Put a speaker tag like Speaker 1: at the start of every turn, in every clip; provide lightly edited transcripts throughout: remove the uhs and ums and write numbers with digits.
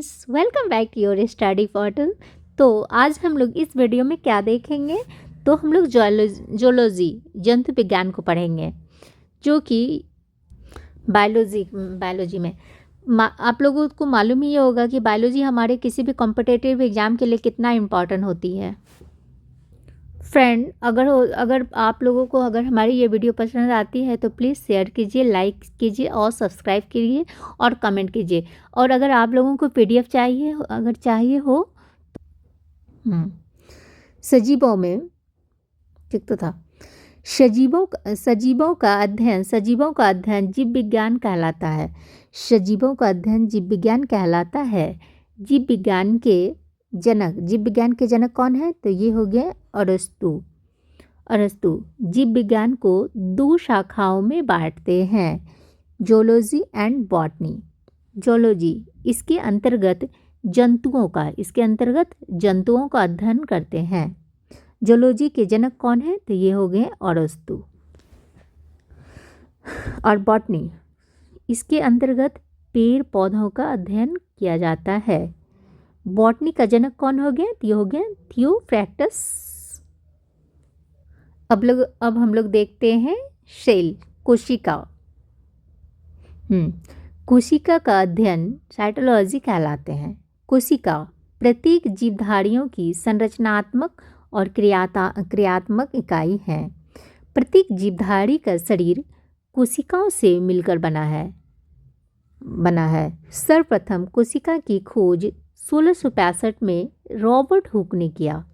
Speaker 1: Friends, welcome back to your study portal. तो आज हम लोग इस वीडियो में क्या देखेंगे, तो हम लोग जोलॉजी जंतु विज्ञान को पढ़ेंगे, जो कि बायोलॉजी में आप लोगों को मालूम ही होगा कि बायोलॉजी हमारे किसी भी कॉम्पिटिटिव एग्ज़ाम के लिए कितना इम्पॉर्टेंट होती है। फ्रेंड, अगर आप लोगों को अगर हमारी ये वीडियो पसंद आती है तो प्लीज़ शेयर कीजिए, लाइक कीजिए और सब्सक्राइब कीजिए और कमेंट कीजिए। और अगर आप लोगों को पीडीएफ चाहिए हो सजीवों में ठीक तो था सजीवों का अध्ययन जीव विज्ञान कहलाता है। सजीवों का अध्ययन जीव विज्ञान कहलाता है। जीव विज्ञान के जनक कौन है, तो ये हो गए अरस्तु। जीव विज्ञान को दो शाखाओं में बांटते हैं, जोलॉजी एंड बॉटनी। जोलॉजी इसके अंतर्गत जंतुओं का अध्ययन करते हैं। जोलॉजी के जनक कौन है, तो ये हो गए अरस्तु। और बॉटनी इसके अंतर्गत पेड़ पौधों का अध्ययन किया जाता है। बॉटनी का जनक कौन हो गया, तो ये हो गया थियोफ्रैक्टस। अब हम लोग देखते हैं सेल, कोशिका। कोशिका का अध्ययन साइटोलॉजी कहलाते हैं। कोशिका प्रत्येक जीवधारियों की संरचनात्मक और क्रियात्मक इकाई है। प्रत्येक जीवधारी का शरीर कोशिकाओं से मिलकर बना है। सर्वप्रथम कोशिका की खोज 1665 में रॉबर्ट हुक ने किया,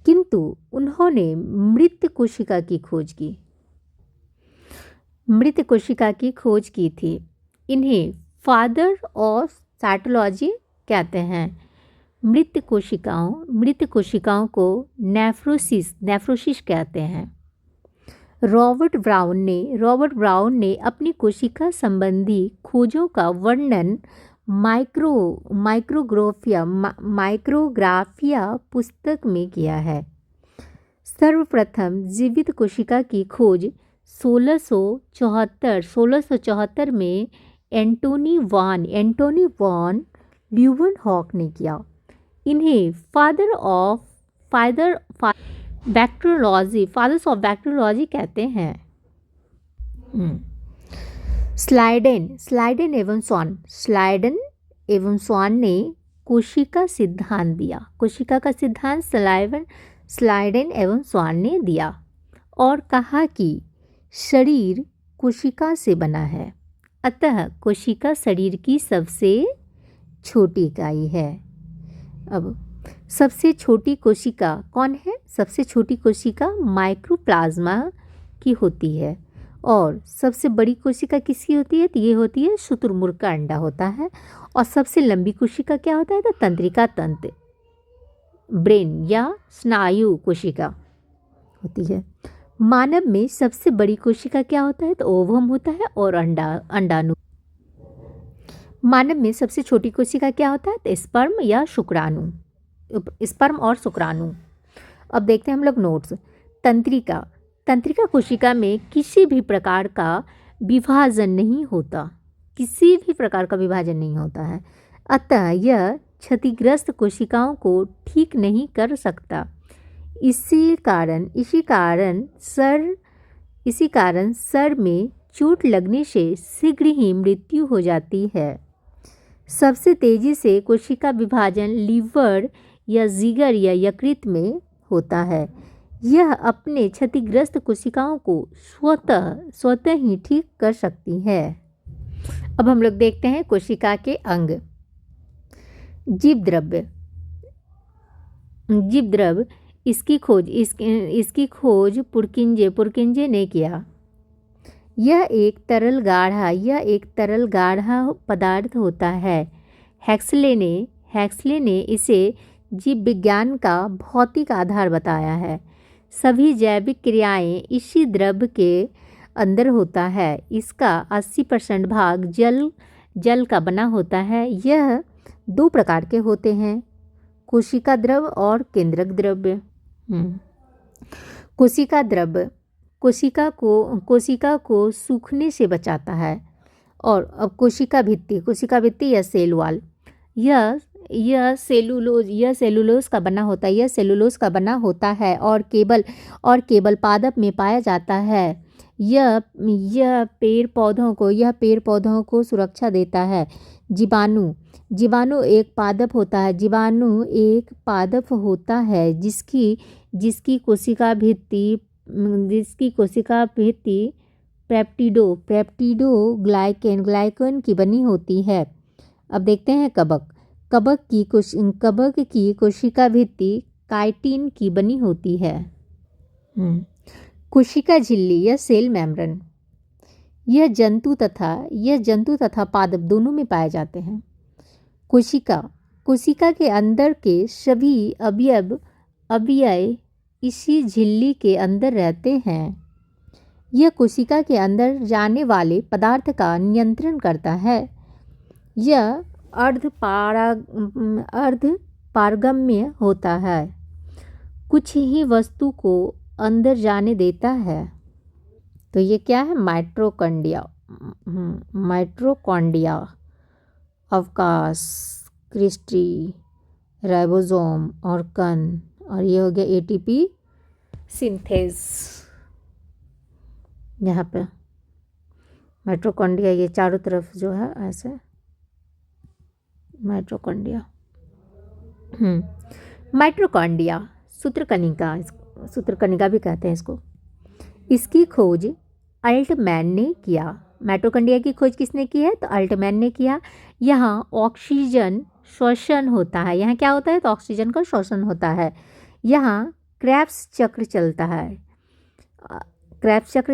Speaker 1: किंतु उन्होंने मृत कोशिका की खोज की थी। इन्हें फादर ऑफ साइटोलॉजी कहते हैं। मृत कोशिकाओं को नेफ्रोसिस कहते हैं। रॉबर्ट ब्राउन ने अपनी कोशिका संबंधी खोजों का वर्णन माइक्रोग्राफिया पुस्तक में किया है। सर्वप्रथम जीवित कोशिका की खोज 1674 में एंटोनी वॉन ल्यूवेनहॉक ने किया। इन्हें फादर्स ऑफ बैक्टीरियोलॉजी कहते हैं। स्लाइडेन एवं स्वान ने कोशिका का सिद्धांत स्लाइडेन एवं स्वान ने दिया और कहा कि शरीर कोशिका से बना है, अतः कोशिका शरीर की सबसे छोटी इकाई है। अब सबसे छोटी कोशिका कौन है? सबसे छोटी कोशिका माइक्रोप्लाज्मा की होती है। और सबसे बड़ी कोशिका किसकी होती है? तो ये होती है शुतुरमुर्ग का अंडा होता है। और सबसे लंबी कोशिका क्या होता है? तो तंत्रिका तंत्र, ब्रेन या स्नायु कोशिका होती है। मानव में सबसे बड़ी कोशिका क्या होता है? तो ओवम होता है और अंडाणु। मानव में सबसे छोटी कोशिका क्या होता है? तो स्पर्म और शुक्राणु। अब देखते हैं हम लोग नोट्स। तंत्रिका कोशिका में किसी भी प्रकार का विभाजन नहीं होता है, अतः यह क्षतिग्रस्त कोशिकाओं को ठीक नहीं कर सकता। इसी कारण सर में चोट लगने से शीघ्र ही मृत्यु हो जाती है। सबसे तेजी से कोशिका विभाजन लीवर या जिगर या यकृत में होता है। यह अपने क्षतिग्रस्त कोशिकाओं को स्वतः ही ठीक कर सकती है। अब हम लोग देखते हैं कोशिका के अंग। जीव द्रव्य इसकी खोज पुरकिंजे ने किया। यह एक तरल गाढ़ा पदार्थ होता है। हेक्सले ने इसे जीव विज्ञान का भौतिक आधार बताया है। सभी जैविक क्रियाएं इसी द्रव्य के अंदर होता है। इसका 80% भाग जल का बना होता है। यह दो प्रकार के होते हैं, कोशिका द्रव्य और केंद्रक द्रव्य। कोशिका को सूखने से बचाता है। और अब कोशिका भित्ति या सेल वॉल, यह सेलुलोज का बना होता है, यह सेलुलोज का बना होता है और केवल पादप में पाया जाता है। यह पेड़ पौधों को सुरक्षा देता है। जीवाणु एक पादप होता है। जीवाणु एक पादप होता है जिसकी कोशिका भित्ति पेप्टिडो ग्लाइकन की बनी होती है। अब देखते हैं कवक की कोशिका भित्ति काइटिन की बनी होती है। कोशिका झिल्ली या सेल मेम्ब्रेन, यह जंतु तथा पादप दोनों में पाए जाते हैं। कोशिका के अंदर के सभी अवयव इसी झिल्ली के अंदर रहते हैं। यह कोशिका के अंदर जाने वाले पदार्थ का नियंत्रण करता है। यह अर्धपारगम्य होता है, कुछ ही वस्तु को अंदर जाने देता है। तो ये क्या है? माइटोकॉन्ड्रिया, अवकाश, क्रिस्टी, राइबोसोम और कण, और ये हो गया एटीपी सिंथेस। यहाँ पे माइटोकॉन्ड्रिया, ये चारों तरफ जो है ऐसे माइटोकॉन्ड्रिया। माइटोकॉन्ड्रिया सूत्रकणिका भी कहते हैं इसको। इसकी खोज अल्टमैन ने किया। माइटोकॉन्ड्रिया की खोज किसने की है? तो अल्टमैन ने किया। यहाँ ऑक्सीजन श्वसन होता है। यहाँ क्या होता है? तो ऑक्सीजन का श्वसन होता है। यहाँ क्रेब्स चक्र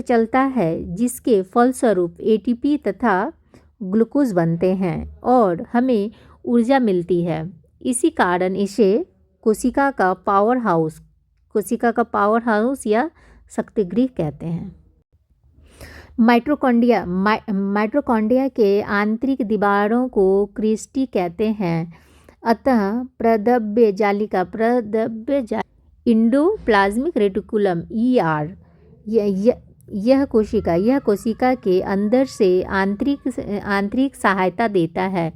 Speaker 1: चलता है जिसके फलस्वरूप एटीपी तथा ग्लूकोज बनते हैं और हमें ऊर्जा मिलती है। इसी कारण इसे कोशिका का पावर हाउस या शक्तिगृह कहते हैं। माइटोकॉन्ड्रिया के आंतरिक दीवारों को क्रिस्टी कहते हैं। अतः प्रदब्य जालिका इंडोप्लाज्मिक रेटिकुलम ER, यह कोशिका के अंदर से आंतरिक सहायता देता है।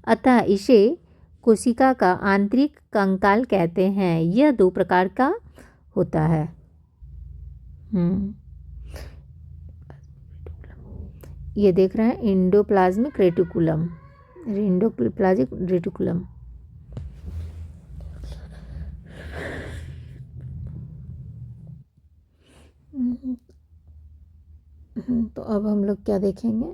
Speaker 1: अतः इसे कोशिका का आंतरिक कंकाल कहते हैं। यह 2 प्रकार का होता है। ये देख रहे हैं इंडोप्लाज्मिक रेटिकुलम। तो अब हम लोग क्या देखेंगे?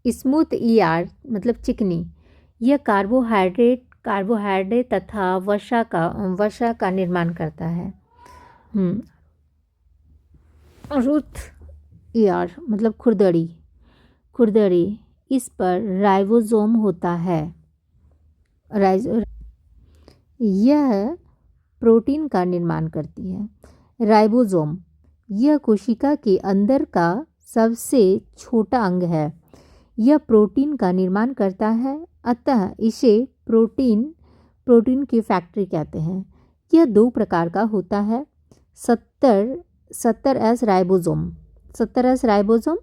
Speaker 1: स्मूथ ER मतलब चिकनी। यह कार्बोहाइड्रेट तथा वसा का निर्माण करता है। रुथ ER मतलब खुरदरी। इस पर राइबोसोम होता है। यह प्रोटीन का निर्माण करती है। राइबोसोम यह कोशिका के अंदर का सबसे छोटा अंग है। यह प्रोटीन का निर्माण करता है। अतः इसे प्रोटीन की फैक्ट्री कहते हैं। यह 2 प्रकार का होता है। 70S राइबोसोम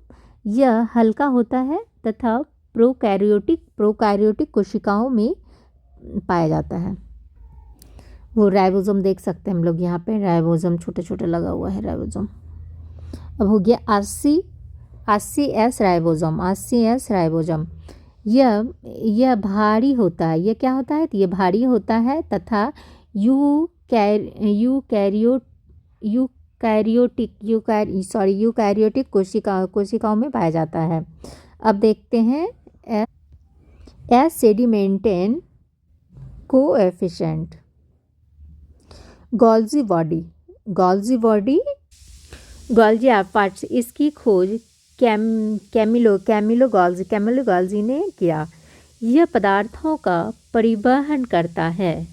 Speaker 1: यह हल्का होता है तथा प्रोकैरियोटिक कोशिकाओं में पाया जाता है। वो राइबोसोम देख सकते हैं हम लोग यहाँ पे, राइबोसोम छोटे लगा हुआ है राइबोसोम। अब हो गया 80S राइबोसोम। यह भारी होता है। यह क्या होता है? तो यह भारी होता है तथा यूकैरियोटिक कोशिकाओं में पाया जाता है। अब देखते हैं सेडिमेंटेन कोएफिशिएंट। गोल्जी एफर्ट्स, इसकी खोज कैमिलो गोल्जी ने किया। यह पदार्थों का परिवहन करता है,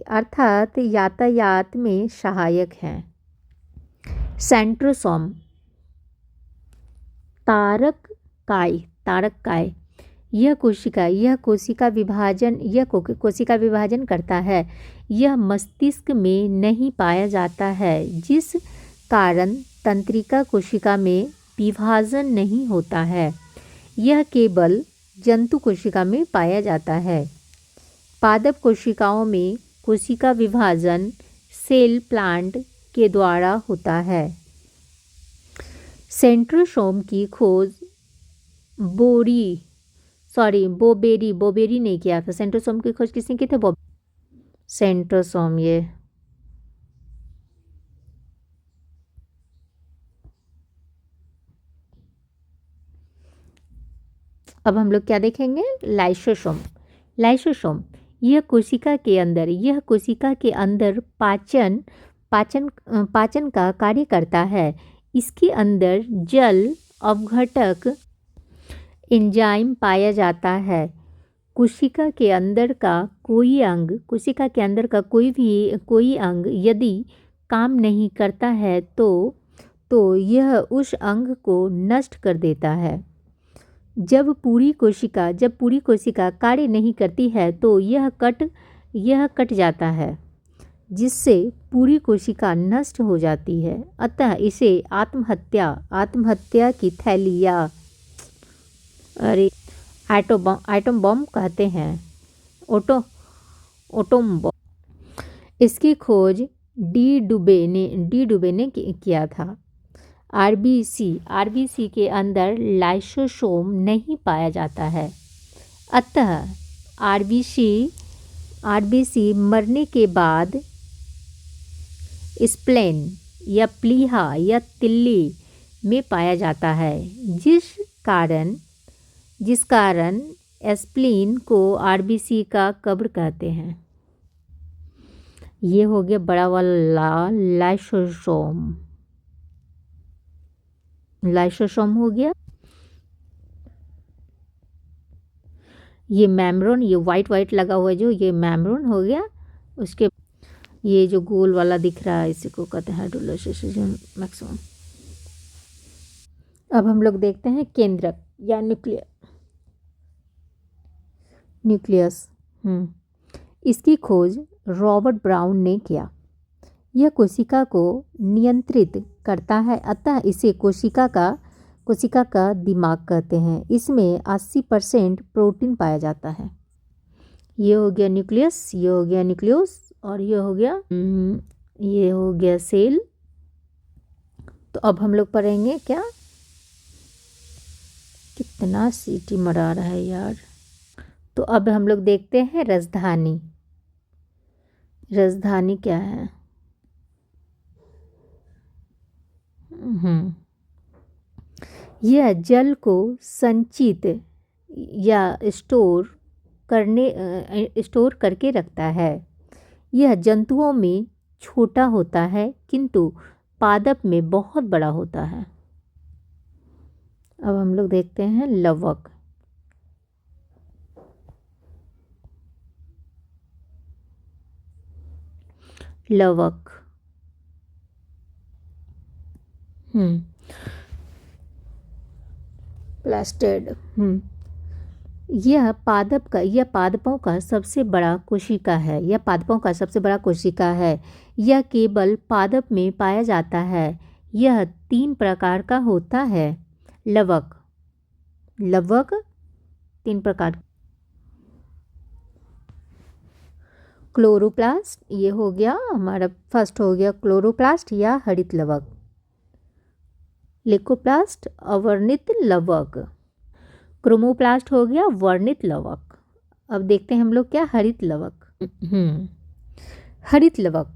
Speaker 1: अर्थात यातायात में सहायक है। सेंट्रोसोम तारक काय, कोशिका विभाजन करता है। यह मस्तिष्क में नहीं पाया जाता है, जिस कारण तंत्रिका कोशिका में विभाजन नहीं होता है। यह केवल जंतु कोशिका में पाया जाता है। पादप कोशिकाओं में कोशिका विभाजन सेल प्लांट के द्वारा होता है। सेंट्रोसोम की खोज बोबेरी ने किया था। सेंट्रोसोम की खोज किसने की थी? सेंट्रोसोम। ये अब हम लोग क्या देखेंगे? लाइसोसोम यह कोशिका के अंदर पाचन का कार्य करता है। इसके अंदर जल अपघटक एंजाइम पाया जाता है। कोशिका के अंदर का कोई अंग यदि काम नहीं करता है तो यह उस अंग को नष्ट कर देता है। जब पूरी कोशिका कार्य नहीं करती है तो यह कट जाता है, जिससे पूरी कोशिका नष्ट हो जाती है। अतः इसे आत्महत्या की थैली या एटम बम कहते हैं। Atom bomb. इसकी खोज डी डुबे ने किया था। आरबीसी के अंदर लाइसोसोम नहीं पाया जाता है। अतः आरबीसी मरने के बाद स्प्लेन या प्लीहा या तिल्ली में पाया जाता है, जिस कारण स्प्लीन को आरबीसी का कब्र कहते हैं। ये हो गया बड़ा वाला लाइसोसोम हो गया। ये मेम्ब्रेन, ये वाइट लगा हुआ जो ये मेम्ब्रेन हो गया। उसके ये जो गोल वाला दिख रहा है इसी को कहते हैं हाइड्रोलाइसिस मैक्सिमम। अब हम लोग देखते हैं केंद्रक या न्यूक्लियस। इसकी खोज रॉबर्ट ब्राउन ने किया। यह कोशिका को नियंत्रित करता है, अतः इसे कोशिका का दिमाग कहते हैं। इसमें 80% प्रोटीन पाया जाता है। ये हो गया न्यूक्लियस, ये हो गया न्यूक्लियस और ये हो गया सेल। तो अब हम लोग पढ़ेंगे क्या? कितना सीटी मरा रहा है यार। तो अब हम लोग देखते हैं राजधानी क्या है? यह जल को संचित या स्टोर करके रखता है। यह जंतुओं में छोटा होता है किंतु पादप में बहुत बड़ा होता है। अब हम लोग देखते हैं लवक। प्लास्टेड। यह पादपों का सबसे बड़ा कोशिका है। यह केवल पादप में पाया जाता है। यह 3 प्रकार का होता है। लवक 3 प्रकार। क्लोरोप्लास्ट, ये हो गया हमारा फर्स्ट हो गया क्लोरोप्लास्ट या हरित लवक। लेकोप्लास्ट अवर्णित लवक। क्रोमोप्लास्ट हो गया वर्णित लवक। अब देखते हैं हम लोग क्या हरित लवक। हरित लवक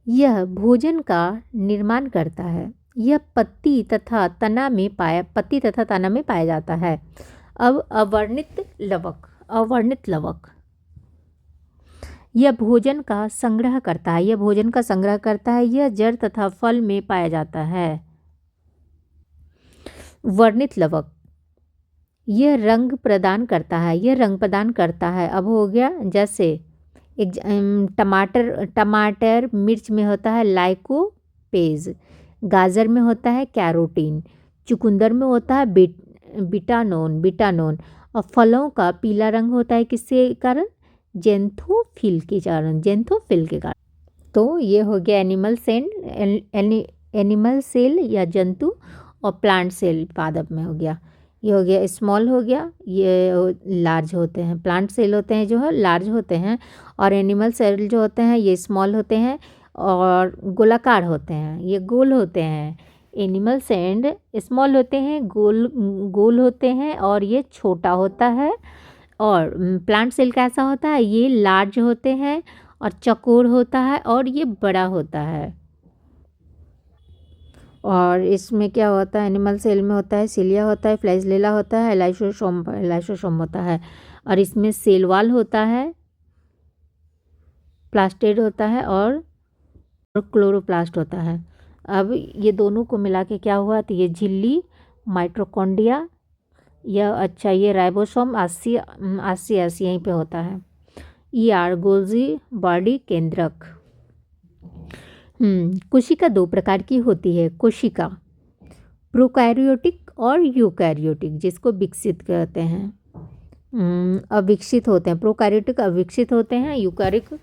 Speaker 1: यह भोजन का निर्माण करता है। यह पत्ती तथा तना में पाया जाता है। अब अवर्णित लवक यह भोजन का संग्रह करता है। यह जड़ तथा फल में पाया जाता है। वर्णित लवक यह रंग प्रदान करता है। अब हो गया जैसे टमाटर मिर्च में होता है लाइकोपेज, गाजर में होता है कैरोटीन, चुकंदर में होता है बिटानोन और फलों का पीला रंग होता है किसके कारण? जेंथोफिल के कारण, जेंथोफिल के कारण। तो ये हो गया एनिमल सेल या जंतु, और प्लांट सेल पादप में हो गया। ये हो गया स्मॉल, हो गया ये लार्ज होते हैं। प्लांट सेल होते हैं जो है लार्ज होते हैं, और एनिमल सेल जो होते हैं ये स्मॉल होते हैं और गोलाकार होते हैं, ये गोल होते हैं। एनिमल सेल स्मॉल होते हैं, गोल गोल होते हैं और ये छोटा होता है। और प्लांट सेल कैसा होता है? ये लार्ज होते हैं और चौकोर होता है और ये बड़ा होता है। और इसमें क्या होता है? एनिमल सेल में होता है सिलिया होता है, फ्लैजेला होता है, लाइसोसोम होता है, और इसमें सेल वॉल होता है, प्लास्टिड होता है और क्लोरोप्लास्ट होता है। अब ये दोनों को मिला के क्या हुआ? तो ये झिल्ली माइटोकॉन्ड्रिया, यह अच्छा ये राइबोसोम 80 यहीं पे होता है। गोल्जी बॉडी केंद्रक। कोशिका दो प्रकार की होती है। कोशिका प्रोकैरियोटिक और यूकैरियोटिक, जिसको विकसित कहते हैं। अविकसित होते हैं। प्रोकैरियोटिक अविकसित होते हैं, यूकैरियोटिक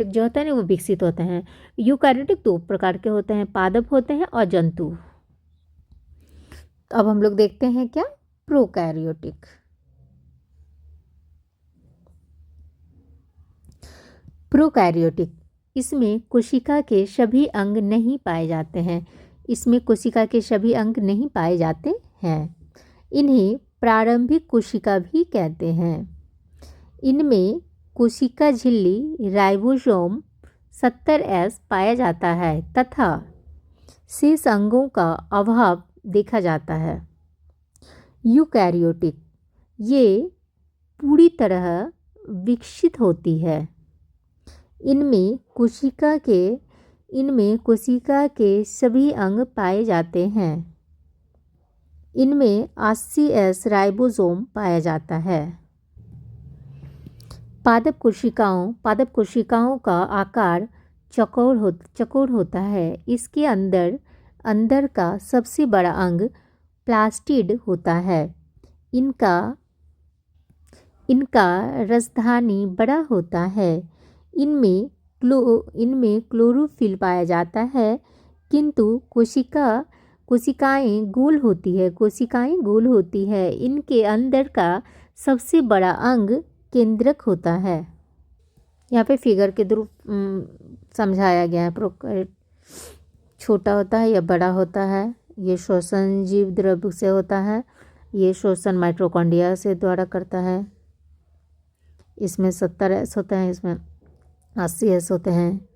Speaker 1: जो होते हैं ना वो विकसित होते हैं। यूकैरियोटिक दो प्रकार के होते हैं, पादप होते हैं और जंतु। अब हम लोग देखते हैं क्या? प्रोकैरियोटिक। प्रोकैरियोटिक, इसमें कोशिका के सभी अंग नहीं पाए जाते हैं। इसमें कोशिका के सभी अंग नहीं पाए जाते हैं। इन्हें प्रारंभिक कोशिका भी कहते हैं। इनमें कोशिका झिल्ली राइबोसोम 70S पाया जाता है तथा शेष अंगों का अभाव देखा जाता है। यूकैरियोटिक, ये पूरी तरह विकसित होती है। इनमें कोशिका के सभी अंग पाए जाते हैं। इनमें 80S राइबोसोम पाया जाता है। पादप कोशिकाओं का आकार चौकोर होता है। इसके अंदर का सबसे बड़ा अंग प्लास्टिड होता है। इनका रसधानी बड़ा होता है। इनमें क्लोरोफिल पाया जाता है, किंतु कोशिकाएं गोल होती है। इनके अंदर का सबसे बड़ा अंग केंद्रक होता है। यहाँ पे फिगर के द्वारा समझाया गया है। प्रोकैरियोट छोटा होता है या बड़ा होता है। ये श्वसन जीव द्रव्य से होता है। ये श्वसन माइटोकॉन्ड्रिया से द्वारा करता है। इसमें 70S होते हैं, इसमें 80S होते हैं।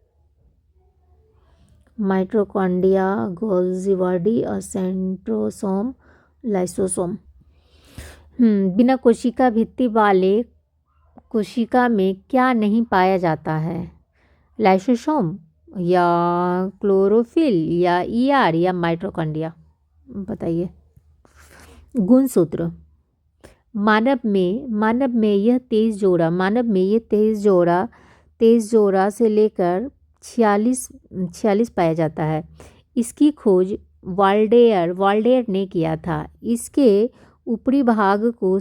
Speaker 1: माइटोकॉन्ड्रिया, गोल्जी बॉडी और सेंट्रोसोम, लाइसोसोम। बिना कोशिका भित्ति वाले कोशिका में क्या नहीं पाया जाता है? लाइसोसोम या क्लोरोफिल या या माइटोकॉन्ड्रिया? बताइए। गुणसूत्र। मानव में यह 23 जोड़ा से लेकर 46 पाया जाता है। इसकी खोज वाल्डेयर ने किया था। इसके ऊपरी भाग को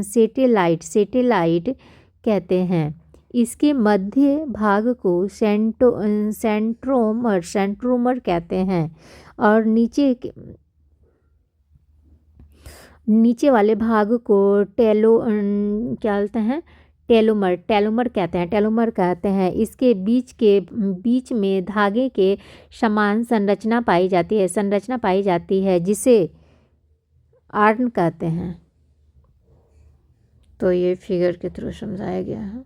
Speaker 1: सेटेलाइट कहते हैं। इसके मध्य भाग को सेंट्रोमर कहते हैं, और नीचे वाले भाग को टेलोमर कहते हैं। इसके बीच में धागे के समान संरचना पाई जाती है जिसे आर्न कहते हैं। तो ये फिगर के थ्रू समझाया गया है।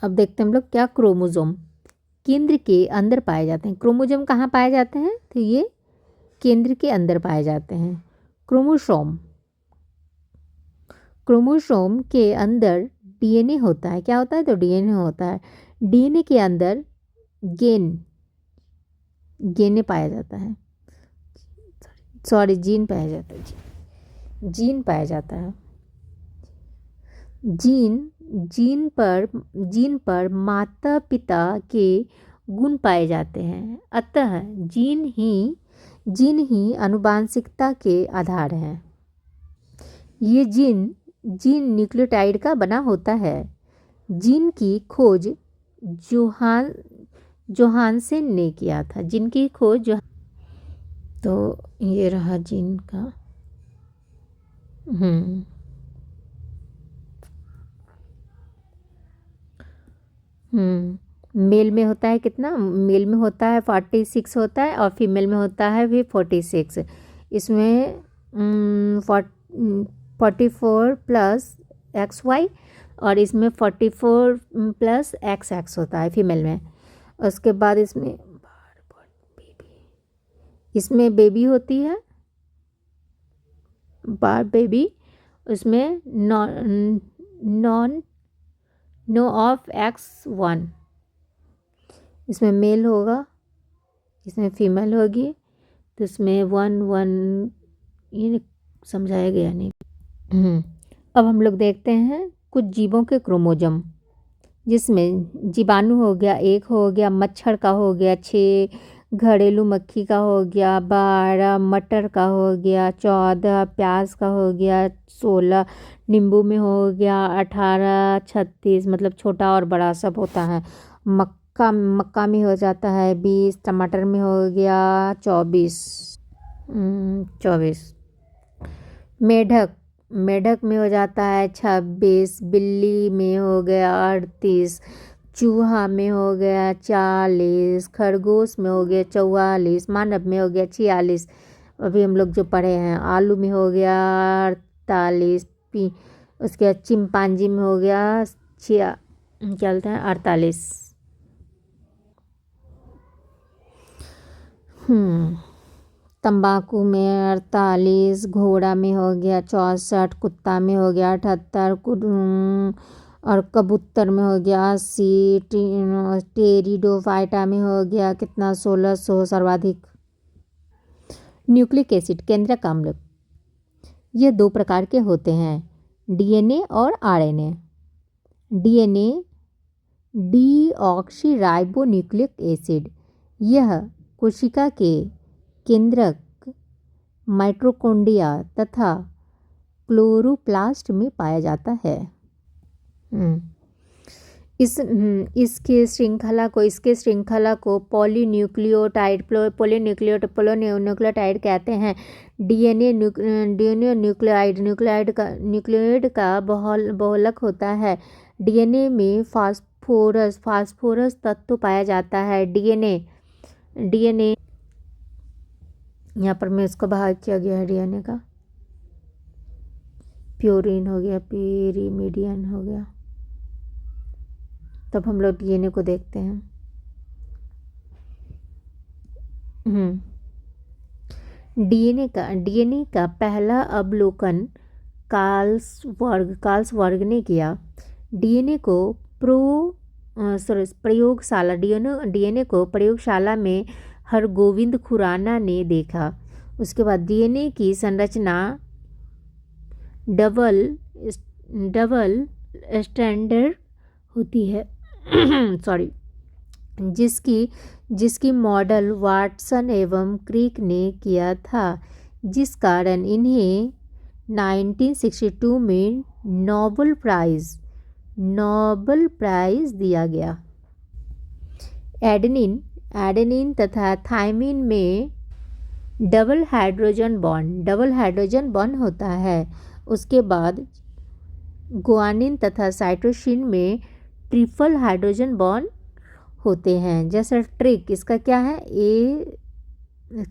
Speaker 1: अब देखते हैं हम लोग क्या क्रोमोसोम केंद्र के अंदर पाए जाते हैं। क्रोमोसोम कहाँ पाए जाते हैं? तो ये केंद्र के अंदर पाए जाते हैं। क्रोमोसोम के अंदर डीएनए होता है। क्या होता है? तो डीएनए होता है। डीएनए के अंदर जीन पाया जाता है। जीन पाया जाता है। जीन जीन पर माता पिता के गुण पाए जाते हैं, अतः जीन ही आनुवंशिकता के आधार हैं। ये जीन न्यूक्लियोटाइड का बना होता है। जीन की खोज जोहानसन ने किया था। जीन की खोज तो ये रहा जीन का। मेल में होता है कितना? मेल में होता है 46 होता है और फीमेल में होता है भी 46। इसमें 44 प्लस XY और इसमें 44 प्लस XX होता है फीमेल में। उसके बाद इसमें बेबी होती है, बार बेबी। उसमें नो ऑफ X1। इसमें मेल होगा, इसमें फीमेल होगी, तो इसमें 1 ये समझाया गया नहीं। अब हम लोग देखते हैं कुछ जीवों के क्रोमोजोम, जिसमें जीवाणु हो गया 1 हो गया, मच्छर का हो गया 6, घरेलू मक्खी का हो गया 12, मटर का हो गया 14, प्याज का हो गया 16, नींबू में हो गया 18, 36 मतलब छोटा और बड़ा सब होता है। मक्का में हो जाता है 20, टमाटर में हो गया 24। मेढक में हो जाता है 26, बिल्ली में हो गया 38, चूहा में हो गया 40, खरगोश में हो गया 44, मानव में हो गया 46। अभी हम लोग जो पढ़े हैं, आलू में हो गया 48, उसके बाद चिंपांजी में हो गया क्या बोलते हैं 48। तंबाकू में 48, घोड़ा में हो गया 64, कुत्ता में हो गया 78, और कबूतर में हो गया 80, टेरिडोफाइटा में हो गया कितना 1600 सर्वाधिक। न्यूक्लिक एसिड केंद्रक अम्ल, ये 2 प्रकार के होते हैं, DNA और RNA। DNA डीऑक्सीराइबोन्यूक्लिक एसिड, यह कोशिका के केंद्रक, माइटोकॉन्ड्रिया तथा क्लोरोप्लास्ट में पाया जाता है। इसके श्रृंखला को पॉलीन्यूक्लियोटाइड कहते हैं। डीएनए न्यूक्लियोइड का बहुलक होता है। डीएनए में फास्फोरस तत्व पाया जाता है। डीएनए यहाँ पर मैं इसको बाहर किया गया है। डीएनए का प्यूरिन हो गया, पेरीमिडियन हो गया। तब हम लोग डीएनए को देखते हैं। डीएनए का पहला अवलोकन कार्ल्सवर्ग ने किया। डीएनए को प्रयोगशाला में हरगोविंद खुराना ने देखा। उसके बाद डीएनए की संरचना डबल स्ट्रैंडेड होती है जिसकी मॉडल वाटसन एवं क्रिक ने किया था, जिस कारण इन्हें 1962 में नोबेल प्राइज दिया गया। एडेनिन तथा थाइमिन में डबल हाइड्रोजन बॉन्ड होता है। उसके बाद गुआनिन तथा साइटोसिन में ट्रिपल हाइड्रोजन बॉन्ड होते हैं। जैसे ट्रिक, इसका क्या है, ए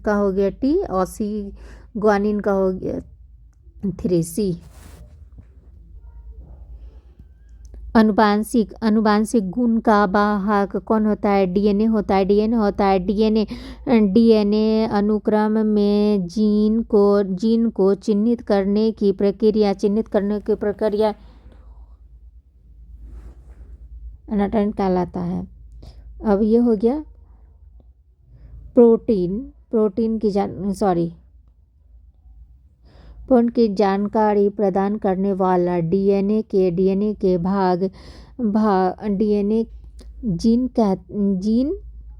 Speaker 1: का हो गया T और C, गुआनिन का हो गया 3C। अनुवांशिक गुण का वाहक कौन होता है? डीएनए होता है। डीएनए अनुक्रम में जीन को चिन्हित करने की प्रक्रिया एनाटॉमी कहलाता है। अब ये हो गया पूर्ण की जानकारी प्रदान करने वाला डीएनए के भाग डीएनए जीन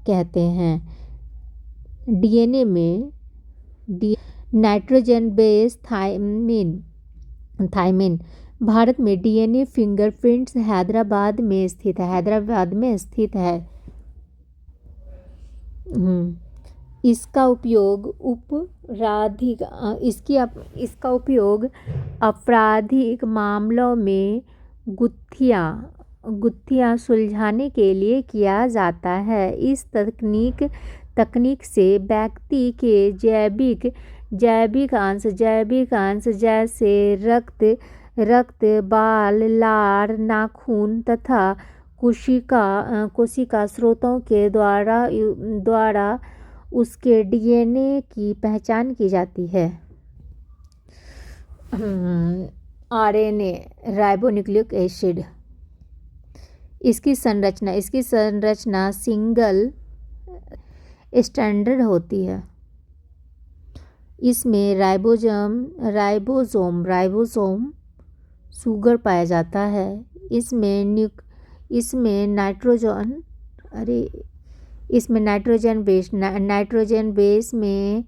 Speaker 1: कहते हैं। डीएनए में नाइट्रोजन बेस थायमिन भारत में डीएनए फिंगरप्रिंट्स हैदराबाद में स्थित है। इसका उपयोग आपराधिक मामलों में गुत्थियां सुलझाने के लिए किया जाता है। इस तकनीक से व्यक्ति के जैविक अंश जैसे रक्त, बाल, लार, नाखून तथा कोशिका स्रोतों के द्वारा उसके डीएनए की पहचान की जाती है। आरएनए राइबोन्यूक्लिक एसिड, इसकी संरचना सिंगल स्ट्रैंडेड होती है। इसमें राइबोसोम शुगर पाया जाता है। इसमें नाइट्रोजन बेस में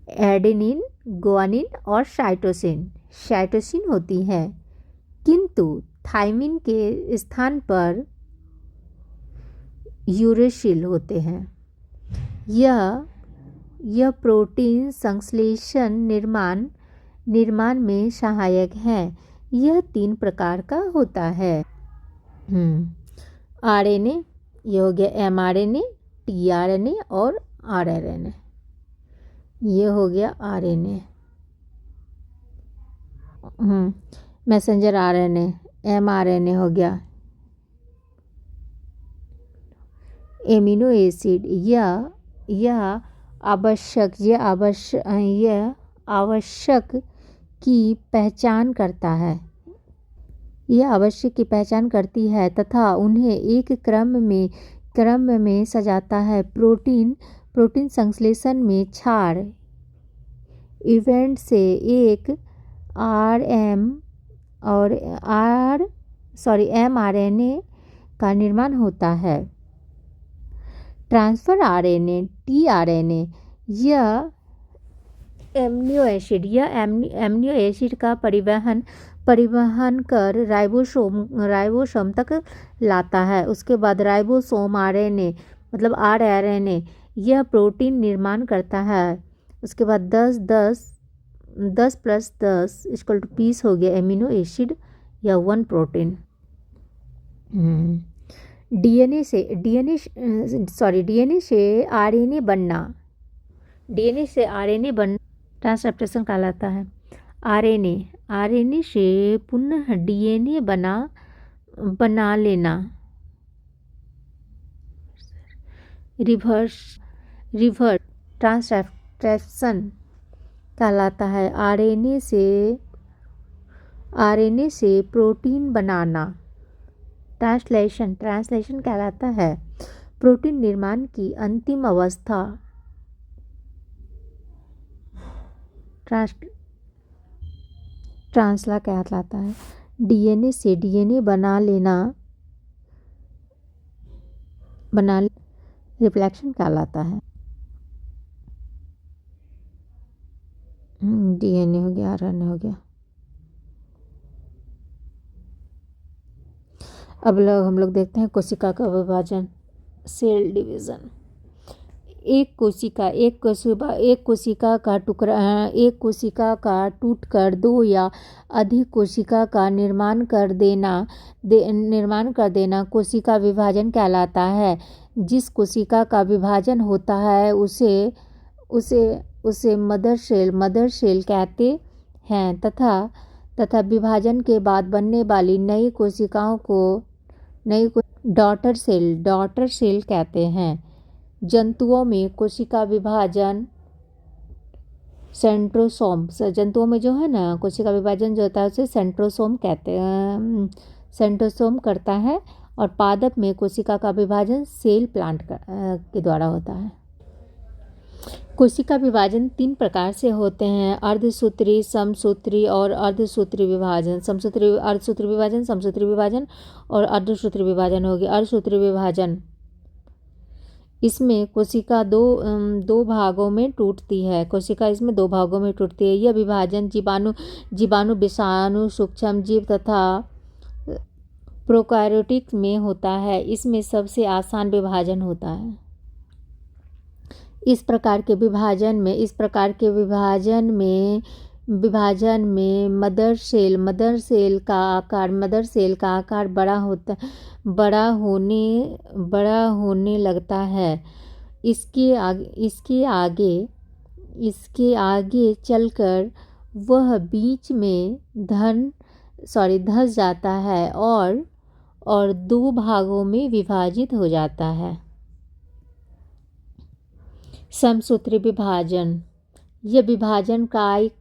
Speaker 1: एडेनिन, गुआनिन और साइटोसिन होती है, किंतु थायमिन के स्थान पर यूरेसिल होते हैं। यह प्रोटीन संश्लेषण निर्माण में सहायक है। यह 3 प्रकार का होता है। आरएनए, ये हो गया एमआरएनए, टीआरएनए और आरआरएनए। ये हो गया आरएनए। मैसेंजर आरएनए, एमआरएनए हो गया एमिनो एसिड। यह आवश्यक की पहचान करती है तथा उन्हें एक क्रम में सजाता है। प्रोटीन संश्लेषण में क्षार इवेंट से एक एमआरएनए का निर्माण होता है। ट्रांसफर आरएनए, टीआरएनए, यह एमिनो एसिड का परिवहन कर राइबोसोम तक लाता है। उसके बाद राइबोसोम आरएनए मतलब आरआरएनए, यह प्रोटीन निर्माण करता है। उसके बाद 10 + 10 = 20 हो गया एमिनो एसिड या 1 प्रोटीन। डीएनए से आरएनए बनना ट्रांसक्रिप्शन कहलाता है। आरएनए से पुनः डीएनए बना लेना रिवर्स ट्रांसक्रिप्शन कहलाता है। आरएनए से प्रोटीन बनाना ट्रांसलेशन कहलाता है। प्रोटीन निर्माण की अंतिम अवस्था ट्रांसला कहलाता है। डीएनए से डीएनए बना लेना रिप्लेक्शन कहलाता है। डीएनए हो गया, आरएनए हो गया। अब हम लोग देखते हैं कोशिका का विभाजन, सेल डिवीजन। एक कोशिका का टूटकर 2 या अधिक कोशिका का निर्माण कर देना कोशिका विभाजन कहलाता है। जिस कोशिका का विभाजन होता है उसे मदर सेल कहते हैं तथा विभाजन के बाद बनने वाली नई कोशिकाओं को डॉटर सेल कहते हैं। जंतुओं में कोशिका विभाजन जंतुओं में जो है ना कोशिका विभाजन जो होता है उसे सेंट्रोसोम करता है। और पादप में कोशिका का विभाजन सेल प्लांट के द्वारा होता है। कोशिका विभाजन 3 प्रकार से होते हैं: अर्धसूत्री, समसूत्री और अर्धसूत्री विभाजन। अर्धसूत्री विभाजन, समसूत्री विभाजन और अर्धसूत्री विभाजन होगी। अर्धसूत्री विभाजन, इसमें कोशिका दो भागों में टूटती है। कोशिका इसमें 2 भागों में टूटती है। यह विभाजन जीवाणु, विषाणु, सूक्ष्म जीव तथा प्रोकैरियोटिक में होता है। इसमें सबसे आसान विभाजन होता है। इस प्रकार के विभाजन में मदर सेल का आकार बड़ा होने लगता है। इसके आगे चलकर वह बीच में धंस जाता है और 2 भागों में विभाजित हो जाता है। समसूत्री विभाजन, यह विभाजन कायिक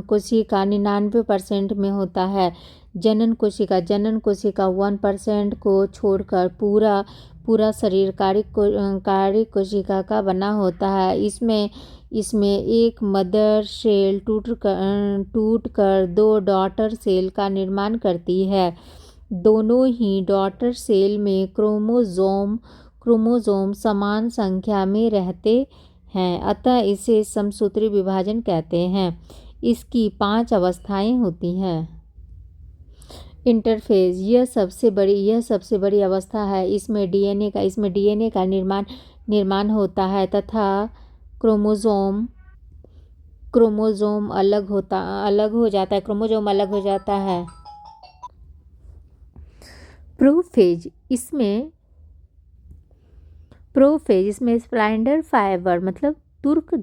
Speaker 1: कोशिका 99% में होता है। जनन कोशिका 1% को छोड़कर पूरा शरीर कायिक कोशिका का बना होता है। इसमें एक मदर सेल टूटकर 2 डॉटर सेल का निर्माण करती है। दोनों ही डॉटर सेल में क्रोमोसोम समान संख्या में रहते हैं, अतः इसे समसूत्री विभाजन कहते हैं। इसकी 5 अवस्थाएं होती हैं। इंटरफेज, यह सबसे बड़ी अवस्था है। इसमें डीएनए का निर्माण होता है तथा क्रोमोसोम अलग हो जाता है। प्रोफेज, इसमें स्पाइंडल फाइबर मतलब तुर्क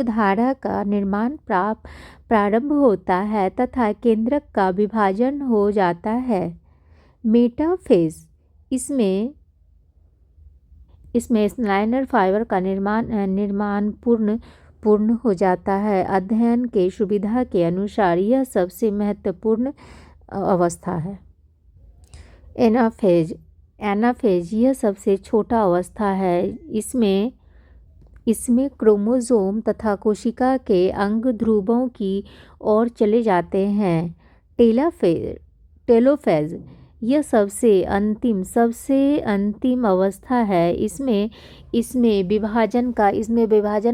Speaker 1: धारा का निर्माण प्रारंभ होता है तथा केंद्रक का विभाजन हो जाता है। मेटाफेज, इसमें स्पाइंडल फाइबर का निर्माण पूर्ण हो जाता है। अध्ययन के सुविधा के अनुसार यह सबसे महत्वपूर्ण अवस्था है। एनाफेज, यह सबसे छोटा अवस्था है। इसमें क्रोमोसोम तथा कोशिका के अंग ध्रुवों की ओर चले जाते हैं। टेलोफेज, यह सबसे अंतिम अवस्था है। इसमें विभाजन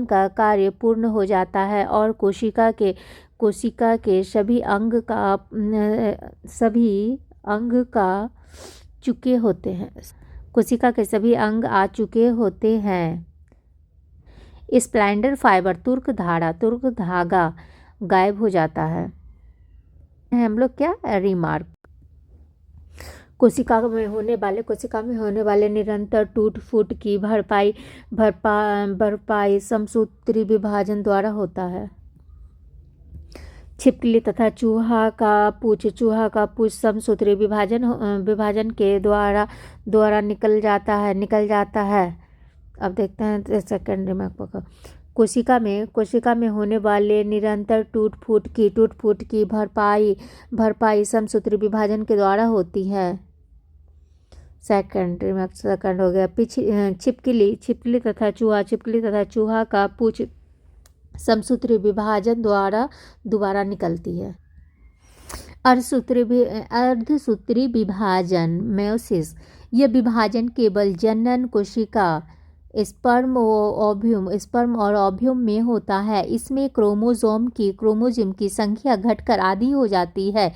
Speaker 1: का कार्य पूर्ण हो जाता है और कोशिका के सभी अंग चुके होते हैं। कोशिका के सभी अंग आ चुके होते हैं। स्पाइंडल फाइबर तुर्क धागा गायब हो जाता है। हम लोग क्या रिमार्क, कोशिका में होने वाले निरंतर टूट फूट की भरपाई समसूत्री विभाजन द्वारा होता है। छिपकली तथा चूहा का पूछ समसूत्री विभाजन के द्वारा निकल जाता है। अब देखते हैं सेकंड रिमार्क। कोशिका में होने वाले निरंतर टूट फूट की भरपाई समसूत्री विभाजन के द्वारा होती है। सेकंड हो गया। छिपकली तथा चूहा का पूछ समसूत्री विभाजन द्वारा दोबारा निकलती है। अर्धसूत्री विभाजन मेयोसिस, यह विभाजन केवल जनन कोशिका स्पर्म और ओव्यूम में होता है। इसमें क्रोमोसोम की संख्या घटकर आधी हो जाती है।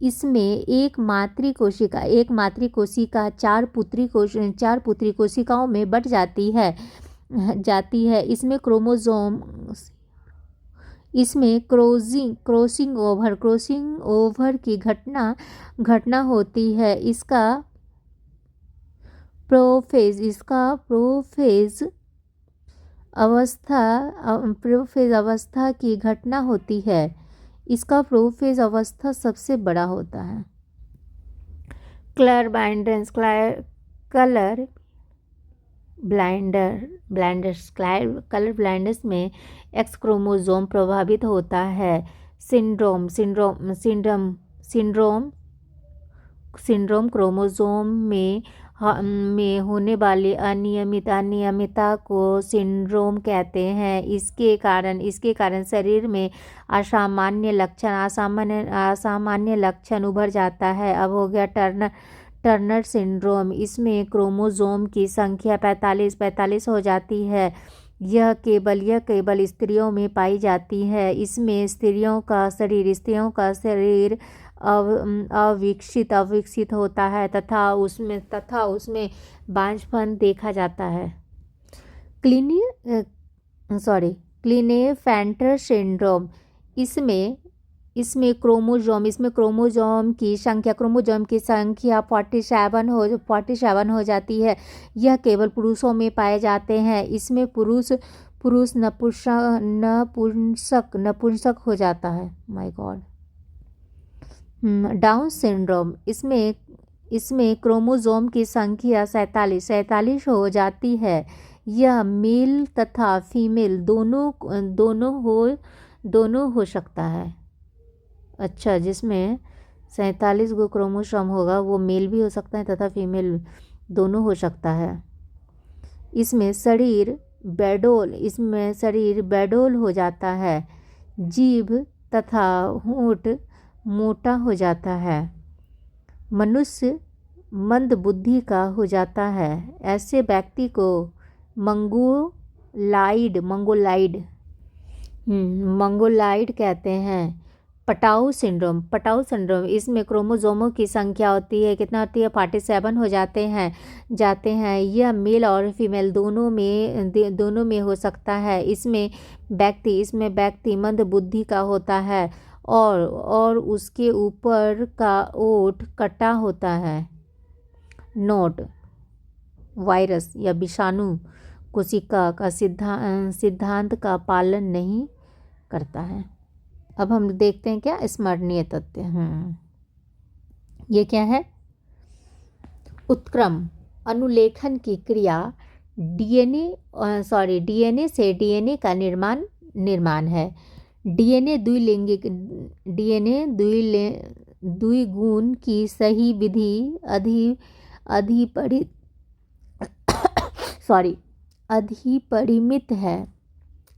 Speaker 1: इसमें एक मातृ कोशिका 4 पुत्री कोशिकाओं में बट जाती है। इसमें क्रॉसिंग ओवर की घटना होती है। इसका प्रोफेज अवस्था की घटना होती है। इसका प्रोफेज अवस्था सबसे बड़ा होता है। कलर ब्लाइंडनेस में एक्स क्रोमोसोम प्रभावित होता है। सिंड्रोम क्रोमोसोम में में होने वाली अनियमितता को सिंड्रोम कहते हैं। इसके कारण शरीर में असामान्य लक्षण उभर जाता है। अब हो गया टर्नर सिंड्रोम। इसमें क्रोमोसोम की संख्या 45 हो जाती है। यह केवल स्त्रियों में पाई जाती है। इसमें स्त्रियों का शरीर अविकसित होता है तथा उसमें बांझपन देखा जाता है। क्लीनेफेल्टर सिंड्रोम। इसमें क्रोमोसोम की संख्या 47 हो जाती है। यह केवल पुरुषों में पाए जाते हैं। इसमें पुरुष नपुंसक हो जाता है। My God. Down syndrome. इसमें क्रोमोसोम की संख्या 47 हो जाती है। यह मेल तथा फीमेल दोनों हो सकता है। अच्छा, जिसमें 47 गो क्रोमोसोम होगा वो मेल भी हो सकता है तथा फीमेल दोनों हो सकता है। इसमें शरीर बैडोल हो जाता है। जीभ तथा होंठ मोटा हो जाता है। मनुष्य मंद बुद्धि का हो जाता है। ऐसे व्यक्ति को मंगोलाइड कहते हैं। Patau syndrome. इसमें क्रोमोसोमों की संख्या होती है, कितना होती है? 47 हो जाते हैं। यह मेल और फीमेल दोनों में हो सकता है। इसमें व्यक्ति मंद बुद्धि का होता है और उसके ऊपर का ओठ कटा होता है। नोट: वायरस या विषाणु कोशिका का सिद्धांत का पालन नहीं करता है। अब हम देखते हैं क्या स्मरणीय तथ्य। ये क्या है? उत्क्रम अनुलेखन की क्रिया डीएनए से डीएनए का निर्माण है। डीएनए द्विगुण की सही विधि अधिपरिमित है।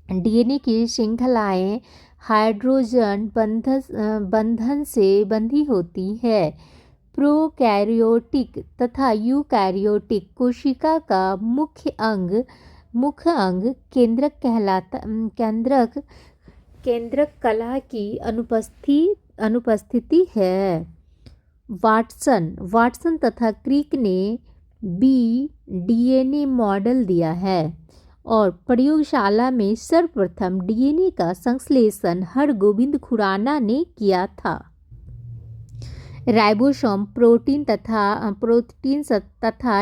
Speaker 1: डीएनए की श्रृंखलाएं हाइड्रोजन बंधन से बंधी होती है। प्रोकैरियोटिक तथा यूकैरियोटिक कोशिका का मुख्य अंग केंद्रक कला की अनुपस्थिति है। वाटसन तथा क्रिक ने डीएनए मॉडल दिया है और प्रयोगशाला में सर्वप्रथम डीएनए का संश्लेषण हरगोविंद खुराना ने किया था। राइबोसोम प्रोटीन तथा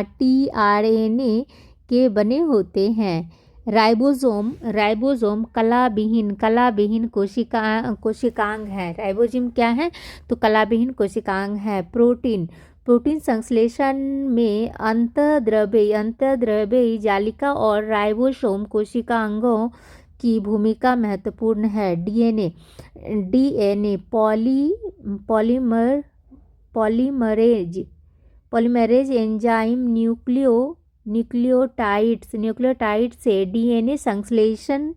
Speaker 1: टीआरएनए के बने होते हैं। राइबोसोम कलाविहीन कोशिकांग है। राइबोसोम क्या है? तो कलाविहीन कोशिकांग है। प्रोटीन संश्लेषण में अंतर्द्रव्यी जालिका और राइबोसोम कोशिकांगों की भूमिका महत्वपूर्ण है। डीएनए पॉलीमरेज एंजाइम न्यूक्लियोटाइड से डीएनए संश्लेषण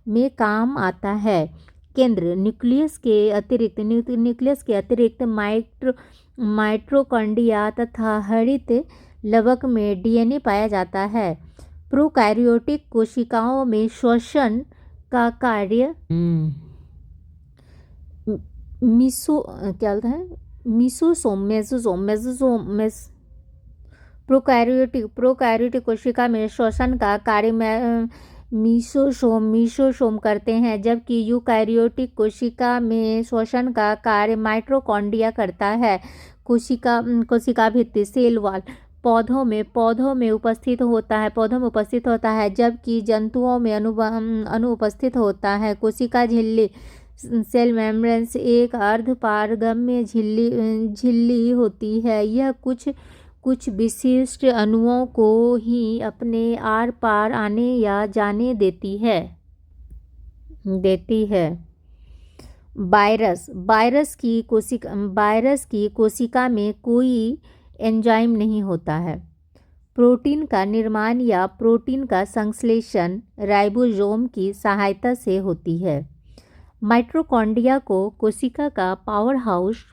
Speaker 1: में काम आता है। केंद्र न्यूक्लियस के अतिरिक्त माइटोकॉन्ड्रिया तथा हरित लवक में डीएनए पाया जाता है। प्रोकैरियोटिक कोशिकाओं में श्वसन का कार्य प्रोकैरियोटिक कोशिका में श्वसन का कार्य मीसोसोम करते हैं, जबकि यूकैरियोटिक कोशिका में श्वसन का कार्य माइटोकॉन्ड्रिया करता है। कोशिका भित्ति सेल वॉल पौधों में उपस्थित होता है, जबकि जंतुओं में अनुपस्थित होता है। कोशिका झिल्ली सेल मेम्ब्रेन एक अर्धपारगम्य झिल्ली होती है। यह कुछ विशिष्ट अणुओं को ही अपने आर पार आने या जाने देती है। वायरस की कोशिका में कोई एंजाइम नहीं होता है। प्रोटीन का निर्माण या प्रोटीन का संश्लेषण राइबोसोम की सहायता से होती है। माइटोकॉन्ड्रिया को कोशिका का पावर हाउस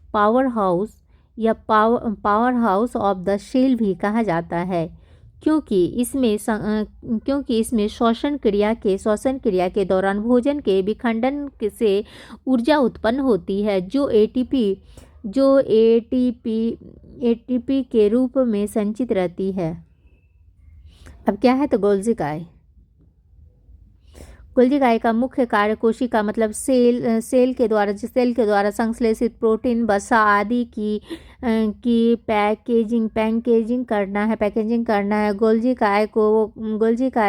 Speaker 1: या power house of the cell भी कहा जाता है, क्योंकि इसमें श्वसन क्रिया के दौरान भोजन के विखंडन से ऊर्जा उत्पन्न होती है, जो एटीपी के रूप में संचित रहती है। अब क्या है तो गोल्जी काय का मुख्य कार्य कोशिका मतलब सेल के द्वारा संश्लेषित प्रोटीन, वसा आदि की पैकेजिंग करना है। गोल्जी काय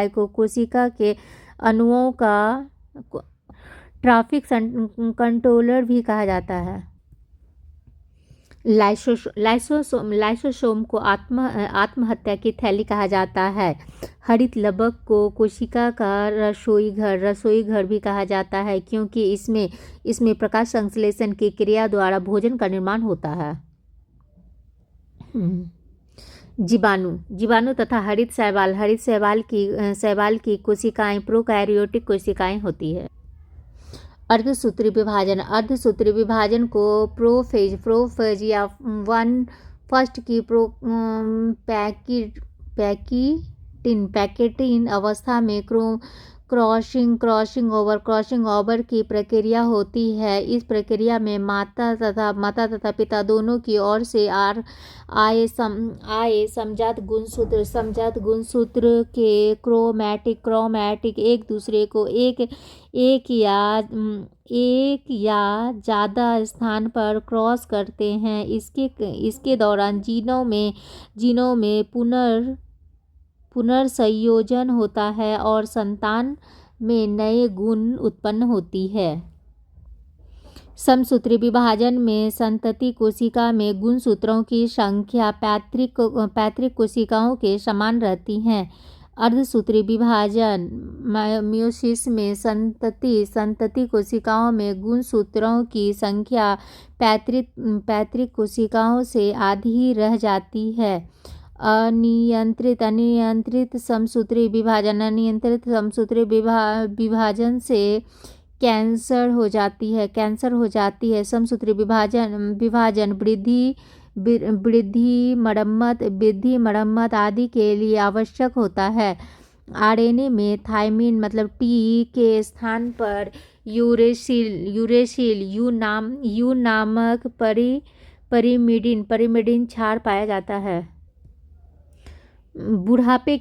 Speaker 1: को कोशिका के अणुओं का ट्रैफिक कंट्रोलर भी कहा जाता है। लाइसोसोम को आत्महत्या की थैली कहा जाता है। हरित लवक को कोशिका का रसोई घर भी कहा जाता है, क्योंकि इसमें प्रकाश संश्लेषण की क्रिया द्वारा भोजन का निर्माण होता है। जीवाणु तथा हरित शैवाल की कोशिकाएं प्रोकैरियोटिक कोशिकाएं होती है। अर्धसूत्री विभाजन को प्रोफेज या फर्स्ट की पैकेटिन अवस्था में क्रॉसिंग ओवर की प्रक्रिया होती है। इस प्रक्रिया में माता तथा पिता दोनों की ओर से आए समजात गुणसूत्र के क्रोमैटिक एक दूसरे को एक या ज़्यादा स्थान पर क्रॉस करते हैं। इसके दौरान जीनों में पुनर्संयोजन होता है और संतान में नए गुण उत्पन्न होती है। समसूत्री विभाजन में संतति कोशिका में गुणसूत्रों की संख्या पैतृक कोशिकाओं के समान रहती है। अर्धसूत्री विभाजन मियोसिस में संतति कोशिकाओं में गुणसूत्रों की संख्या पैतृक कोशिकाओं से आधी रह जाती है। अनियंत्रित समसूत्री विभाजन से कैंसर हो जाती है। समसूत्री विभाजन वृद्धि मरम्मत आदि के लिए आवश्यक होता है। आरएनए में थायमिन मतलब टी के स्थान पर यूरेसिल यू नामक परिमिडीन क्षार पाया जाता है। बुढ़ापे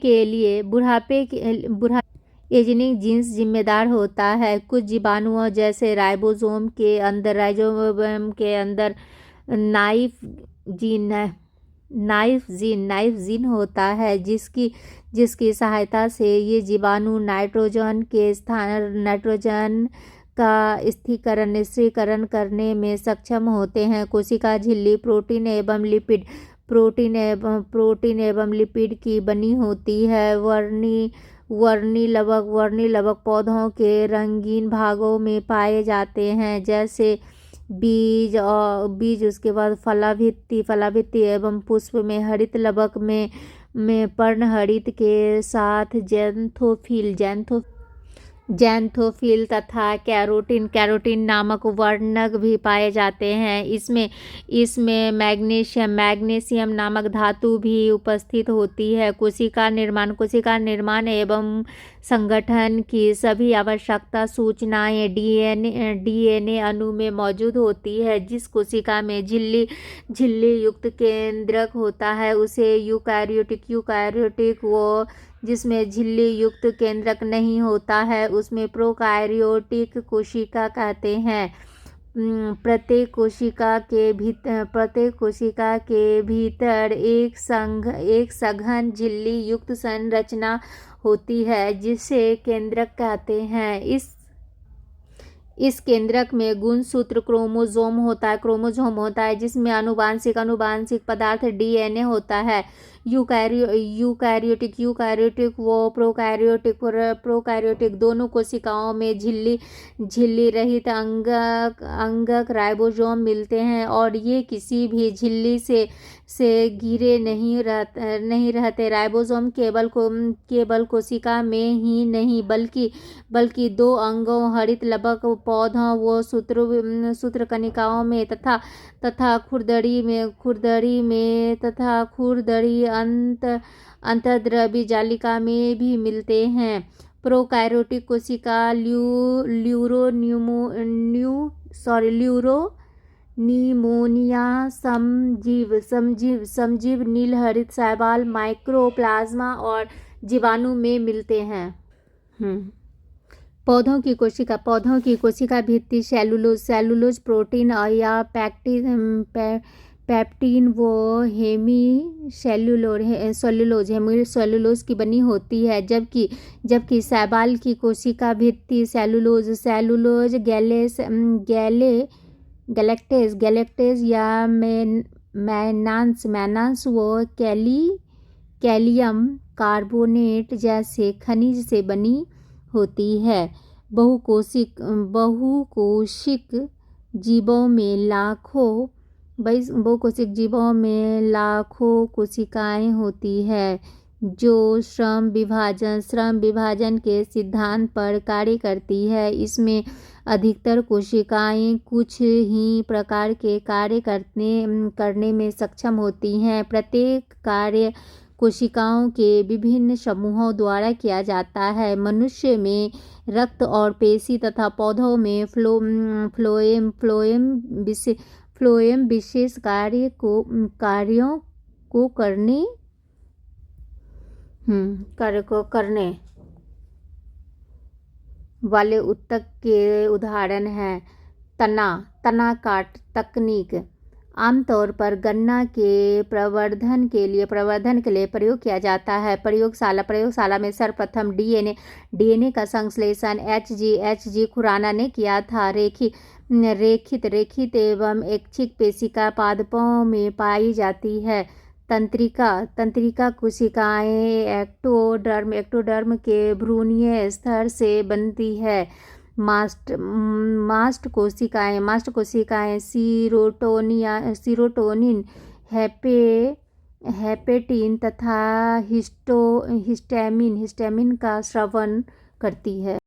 Speaker 1: एजिंग जीन्स जिम्मेदार होता है। कुछ जीवाणुओं जैसे राइबोसोम के अंदर नाइफ जीन होता है, जिसकी सहायता से ये जीवाणु नाइट्रोजन का स्थिरीकरण करने में सक्षम होते हैं। कोशिका झिल्ली प्रोटीन एवं लिपिड की बनी होती है। वर्णी लवक पौधों के रंगीन भागों में पाए जाते हैं, जैसे बीज उसके बाद फलाभित्ति एवं पुष्प में हरित लवक में पर्णहरित के साथ जैंथोफिल तथा कैरोटीन नामक वर्णक भी पाए जाते हैं। इसमें मैग्नीशियम नामक धातु भी उपस्थित होती है। कोशिका निर्माण एवं संगठन की सभी आवश्यकता सूचनाएं डीएनए अणु में मौजूद होती है। जिस कोशिका में झिल्ली युक्त केंद्रक होता है उसे यूकैरियोटिक वो जिसमें झिल्ली युक्त केंद्रक नहीं होता है उसमें प्रोकैरियोटिक कोशिका कहते हैं। प्रत्येक कोशिका के भीतर एक सघन झिल्ली युक्त संरचना होती है, जिसे केंद्रक कहते हैं। इस केंद्रक में गुणसूत्र क्रोमोसोम होता है जिसमें आनुवांशिक पदार्थ डीएनए होता है। यूकैरियोटिक व प्रोकैरियोटिक दोनों कोशिकाओं में झिल्ली रहित अंगक राइबोसोम मिलते हैं और ये किसी भी झिल्ली से घिरे नहीं रहते। राइबोसोम केवल कोशिका में ही नहीं बल्कि दो अंगों हरित लवक पौधों व सूत्रकणिकाओं में तथा खुरदरी अंतर्द्रव्य जालिका में भी मिलते हैं। प्रोकैरियोटिक कोशिका ल्यूरोनिमोनिया समजीव नील हरित शैवाल माइक्रोप्लाज्मा और जीवाणु में मिलते हैं। पौधों की कोशिका भित्ति सेलुलोज प्रोटीन या पैक्टिन व हेमीसेलुलोज की बनी होती है, जबकि शैवाल की कोशिका भित्ति सेलुलोज गैलेक्टेज या मैनांस व कैलियम कार्बोनेट जैसे खनिज से बनी होती है। बहुकोशिक जीवों में लाखों कोशिकाएं होती है जो श्रम विभाजन के सिद्धांत पर कार्य करती है। इसमें अधिकतर कोशिकाएं कुछ ही प्रकार के कार्य करने में सक्षम होती हैं। प्रत्येक कार्य कोशिकाओं के विभिन्न समूहों द्वारा किया जाता है। मनुष्य में रक्त और पेशी तथा पौधों में फ्लोएम विशेष कार्यों को करने वाले ऊतक के उदाहरण हैं। तना काट तकनीक आमतौर पर गन्ना के प्रवर्धन के लिए प्रयोग किया जाता है। प्रयोगशाला में सर्वप्रथम डीएनए का संश्लेषण एच.जी. खुराना ने किया था। रेखित एवं ऐच्छिक पेशिका पादपों में पाई जाती है। तंत्रिका कोशिकाएं एक्टोडर्म के भ्रूणीय स्तर से बनती है। मास्ट कोशिकाएं सीरोटोनिन हेपेटिन तथा हिस्टामिन का स्रावन करती है।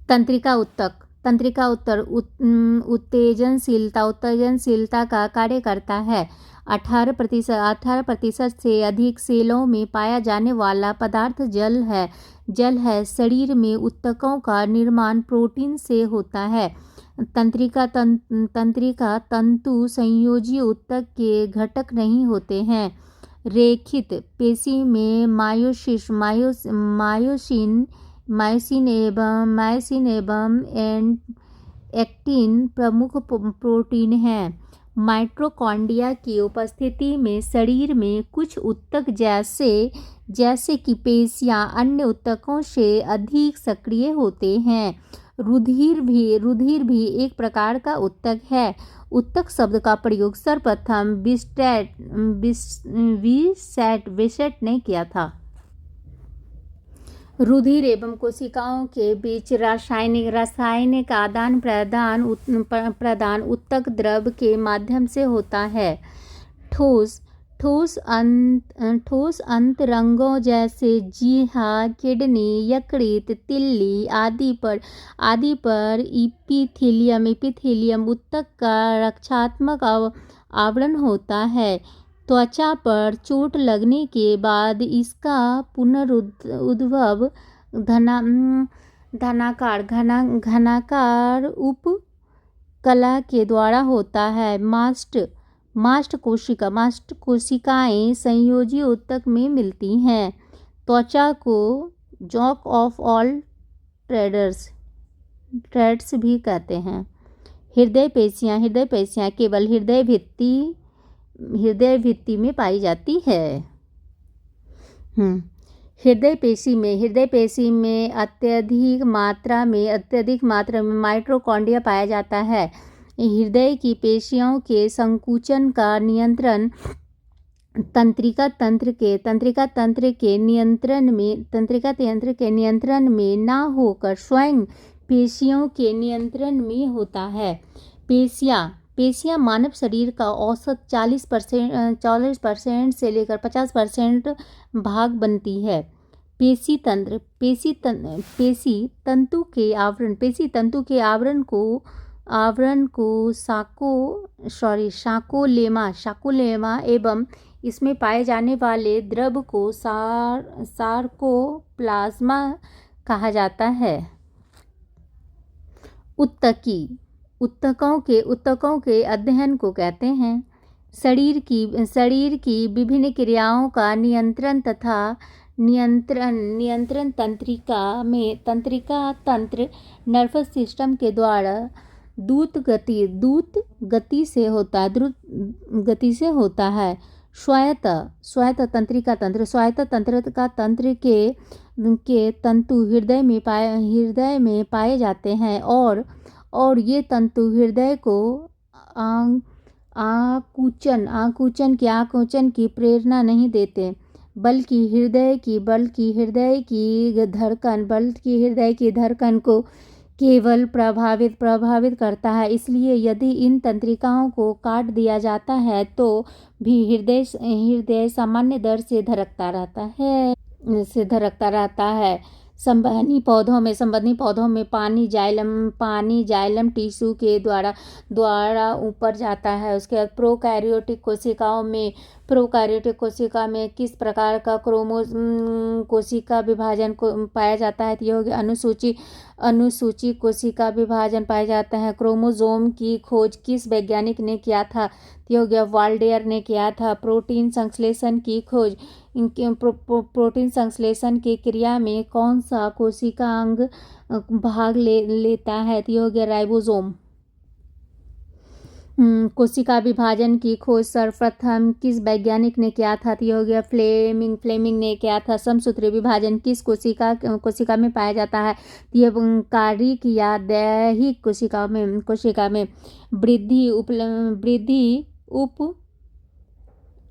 Speaker 1: तंत्रिका ऊतक उत्तेजनशीलता का कार्य करता है। 18% से अधिक सेलों में पाया जाने वाला पदार्थ जल है। शरीर में ऊतकों का निर्माण प्रोटीन से होता है। तंत्रिका तंतु संयोजी ऊतक के घटक नहीं होते हैं। रेखित पेशी में मायोसिन एवं एक्टिन प्रमुख प्रोटीन हैं। माइटोकॉन्ड्रिया की उपस्थिति में शरीर में कुछ ऊतक जैसे कि पेशियां अन्य ऊतकों से अधिक सक्रिय होते हैं। रुधिर भी एक प्रकार का ऊतक है। ऊतक शब्द का प्रयोग सर्वप्रथम विसेट ने किया था। रुधिर एवं कोशिकाओं के बीच रासायनिक आदान प्रदान ऊतक द्रव के माध्यम से होता है। ठोस अंतरंगों जैसे जीहा, किडनी, यकृत, तिल्ली आदि पर इपिथीलियम ऊतक का रक्षात्मक आवरण होता है। त्वचा पर चोट लगने के बाद इसका पुनरुद्भव घनाकार उपकला के द्वारा होता है। मास्ट कोशिकाएं संयोजी ऊतक में मिलती हैं। त्वचा को जैक ऑफ ऑल ट्रेड्स भी कहते हैं। हृदय पेशियां केवल हृदय भित्ति में पाई जाती है। हृदय पेशी में अत्यधिक मात्रा में माइटोकॉन्ड्रिया पाया जाता है। हृदय की पेशियों के संकुचन का नियंत्रण तंत्रिका तंत्र के नियंत्रण में ना होकर स्वयं पेशियों के नियंत्रण में होता है। पेशियाँ मानव शरीर का औसत 40% से लेकर 50% भाग बनती है। पेशी तंतु के आवरण को साकोलेमा एवं इसमें पाए जाने वाले द्रव को सार्कोप्लाज्मा कहा जाता है। ऊतकों के अध्ययन को कहते हैं। शरीर की विभिन्न क्रियाओं का नियंत्रण तंत्रिका तंत्र नर्वस सिस्टम के द्वारा द्रुत गति से होता है। स्वायत्त तंत्रिका तंत्र के तंतु हृदय में पाए जाते हैं और ये तंतु हृदय को आकुंचन की प्रेरणा नहीं देते, बल्कि हृदय की धड़कन को केवल प्रभावित करता है। इसलिए यदि इन तंत्रिकाओं को काट दिया जाता है तो भी हृदय सामान्य दर से धड़कता रहता है। संवहनी पौधों में पानी जाइलम टिश्यू के द्वारा ऊपर जाता है। उसके बाद प्रोकैरियोटिक कोशिका में किस प्रकार का कोशिका विभाजन पाया जाता है? ये हो गया अनुसूची कोशिका विभाजन पाया जाता है। क्रोमोसोम की खोज किस वैज्ञानिक ने किया था? ये हो गया वाल्डेयर ने किया था। प्रोटीन संश्लेषण की खोज प्रोटीन संश्लेषण की क्रिया में कौन सा कोशिका अंग भाग लेता है? ये हो गया राइबोसोम। कोशिका विभाजन की खोज सर्वप्रथम किस वैज्ञानिक ने किया था? ये हो गया फ्लेमिंग ने किया था। समसूत्री विभाजन किस कोशिका में पाया जाता है? ये कारिक या दैहिक कोशिका में। वृद्धि उप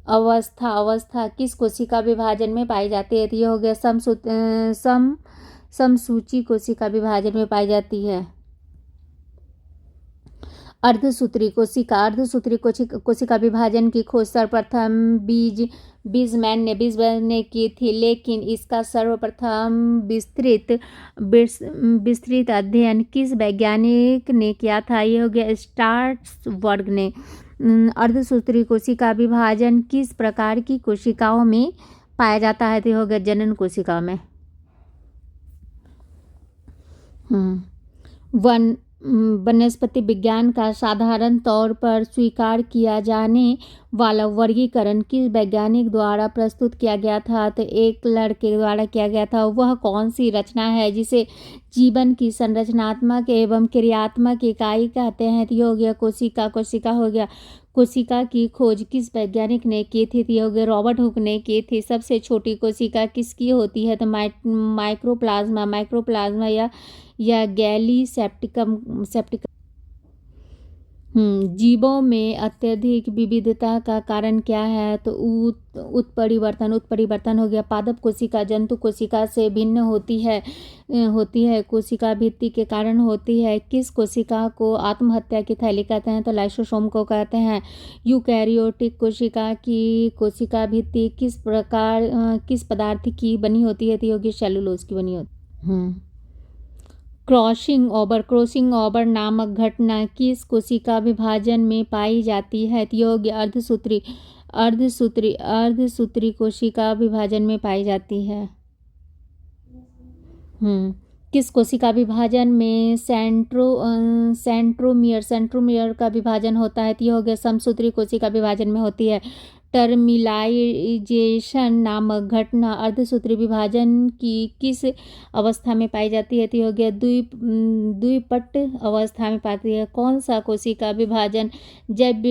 Speaker 1: अवस्था किस कोशिका विभाजन में पाई जाती है? ये हो गया समसूची कोशिका विभाजन में पाई जाती है। अर्धसूत्री कोशिका विभाजन की खोज सर्वप्रथम बीजमैन ने की थी, लेकिन इसका सर्वप्रथम विस्तृत अध्ययन किस वैज्ञानिक ने किया था? ये हो गया स्ट्रासबर्ग ने। अर्धसूत्री कोशिका विभाजन किस प्रकार की कोशिकाओं में पाया जाता है? तो हो गया जनन कोशिका में। वनस्पति विज्ञान का साधारण तौर पर स्वीकार किया जाने वाला वर्गीकरण किस वैज्ञानिक द्वारा प्रस्तुत किया गया था? तो एक लड़के द्वारा किया गया था। वह कौन सी रचना है जिसे जीवन की संरचनात्मक एवं क्रियात्मक इकाई कहते हैं? तो हो गया कोशिका हो गया। कोशिका की खोज किस वैज्ञानिक ने की थी? तो हो गया रॉबर्ट हुक ने की थी। सबसे छोटी कोशिका किसकी होती है? तो माइक्रोप्लाज्मा या गैली सेप्टिकम। जीवों में अत्यधिक विविधता का कारण क्या है? तो उत्परिवर्तन हो गया। पादप कोशिका जंतु कोशिका से भिन्न होती है कोशिका भित्ति के कारण होती है। किस कोशिका को आत्महत्या की थैली कहते हैं? तो लाइसोसोम को कहते हैं। यूकैरियोटिक कोशिका की कोशिका भित्ति किस पदार्थ की बनी होती है? तो योगी सेलुलोज की बनी होती। क्रॉसिंग ओवर नामक घटना किस कोशिका विभाजन में पाई जाती है? योग्य अर्धसूत्री कोशिका विभाजन में पाई जाती है। किस कोशिका विभाजन में सेंट्रोमियर का विभाजन होता है? तो हो गया समसूत्री कोशिका विभाजन में होती है। टर्मिलाइजेशन नामक घटना अर्धसूत्री विभाजन की किस अवस्था में पाई जाती है? तो हो गया द्विपट अवस्था में पाती है। कौन सा कोशिका विभाजन जैव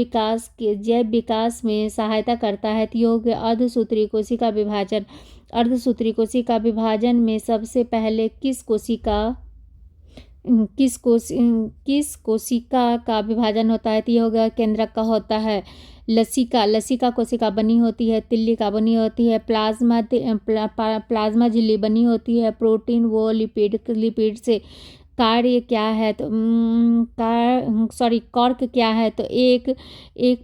Speaker 1: विकास में सहायता करता है? तो हो गया अर्धसूत्री कोशिका विभाजन। अर्धसूत्री कोशिका विभाजन में सबसे पहले किस कोशिका का विभाजन होता है? तो ये हो गया केंद्रक का होता है। लसिका कोशिका बनी होती है, तिल्लिका बनी होती है, प्लाज्मा झिल्ली बनी होती है। प्रोटीन व लिपिड से कार्य क्या है तो कॉर्क क्या है तो एक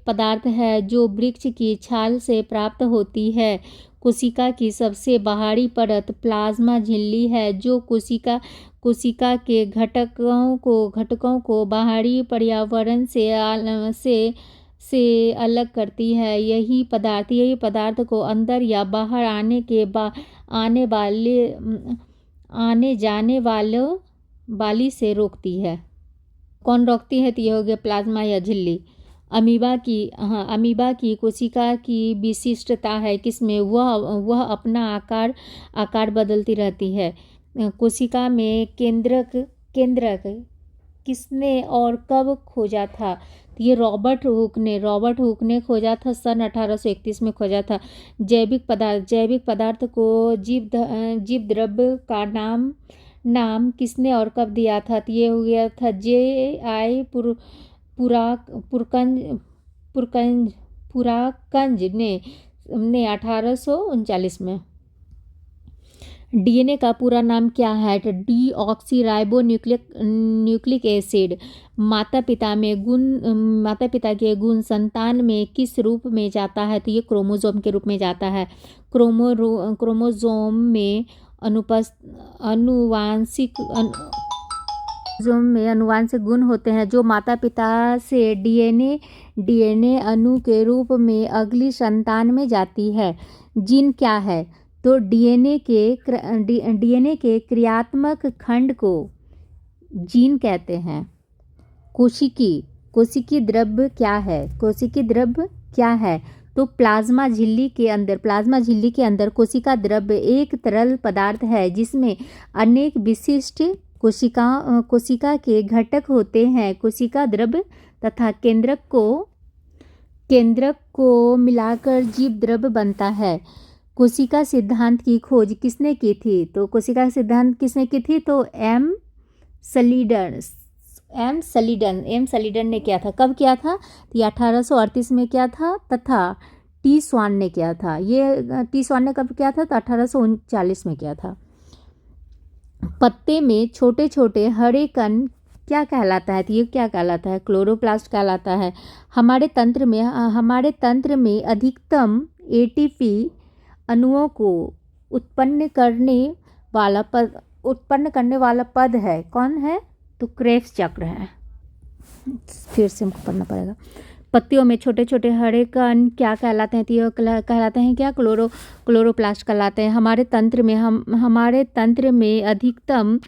Speaker 1: पदार्थ है जो वृक्ष की छाल से प्राप्त होती है। कोशिका की सबसे बाहरी परत प्लाज्मा झिल्ली है जो कोशिका के घटकों को बाहरी पर्यावरण से अलग करती है। यही पदार्थ को अंदर या बाहर आने जाने वाली से रोकती है। कौन रोकती है? तो ये हो गया प्लाज्मा या झिल्ली। अमीबा की कोशिका की विशिष्टता है किसमें? वह अपना आकार बदलती रहती है। कोशिका में केंद्रक किसने और कब खोजा था? तो ये रॉबर्ट हुक ने खोजा था, सन 1831 में खोजा था। जैविक पदार्थ को जीव द्रव्य का नाम किसने और कब दिया था? तो ये हो गया था J.I. पुराकंज ने 1839 में। डीएनए का पूरा नाम क्या है? Deoxy nucleic acid. माता पिता के गुण संतान में किस रूप में जाता है? तो ये क्रोमोसोम के रूप में जाता है। क्रोमोसोम में अनुवांशिक गुण होते हैं जो माता पिता से डीएनए अणु के रूप में अगली संतान में जाती है। जीन क्या है? तो डीएनए के क्रियात्मक खंड को जीन कहते हैं। कोशिकी द्रव्य क्या है? तो प्लाज्मा झिल्ली के अंदर कोशिका द्रव्य एक तरल पदार्थ है जिसमें अनेक विशिष्ट कोशिका के घटक होते हैं। कोशिका द्रव्य तथा केंद्रक को मिलाकर जीव द्रव्य बनता है। कोशिका सिद्धांत की खोज किसने की थी? तो कोशिका सिद्धांत किसने की थी? तो एम सलीडन ने किया था। कब किया था? तो 1838 में किया था तथा टी स्वान ने किया था। ये टी स्वान ने कब किया था? तो 1839 में किया था। पत्ते में छोटे छोटे हरे कण क्या कहलाता है? तो ये क्या कहलाता है? क्लोरोप्लास्ट कहलाता है। हमारे तंत्र में अधिकतम एटीपी अणुओं को उत्पन्न करने वाला पद है। कौन है? तो क्रेब्स चक्र है। फिर से हमको पढ़ना पड़ेगा। पत्तियों में छोटे छोटे हरे कण क्या कहलाते हैं? तो ये कहलाते हैं क्या? क्लोरोप्लास्ट कहलाते हैं। हमारे तंत्र में अधिकतम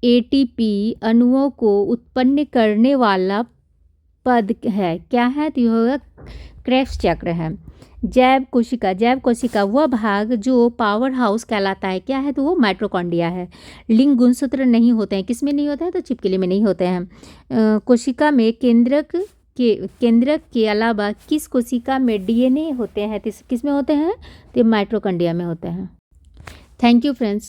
Speaker 1: एटीपी अणुओं को उत्पन्न करने वाला पद है। क्या है? तो ये होगा क्रेब्स चक्र है। जैव कोशिका वह भाग जो पावर हाउस कहलाता है। क्या है? तो वो माइटोकॉन्ड्रिया है। लिंग गुणसूत्र नहीं होते हैं। किस में नहीं होते हैं? तो छिपकली में नहीं होते हैं। कोशिका में केंद्रक के अलावा किस कोशिका में डीएनए होते हैं? किस में होते हैं? तो माइटोकॉन्ड्रिया में होते हैं। Thank you friends.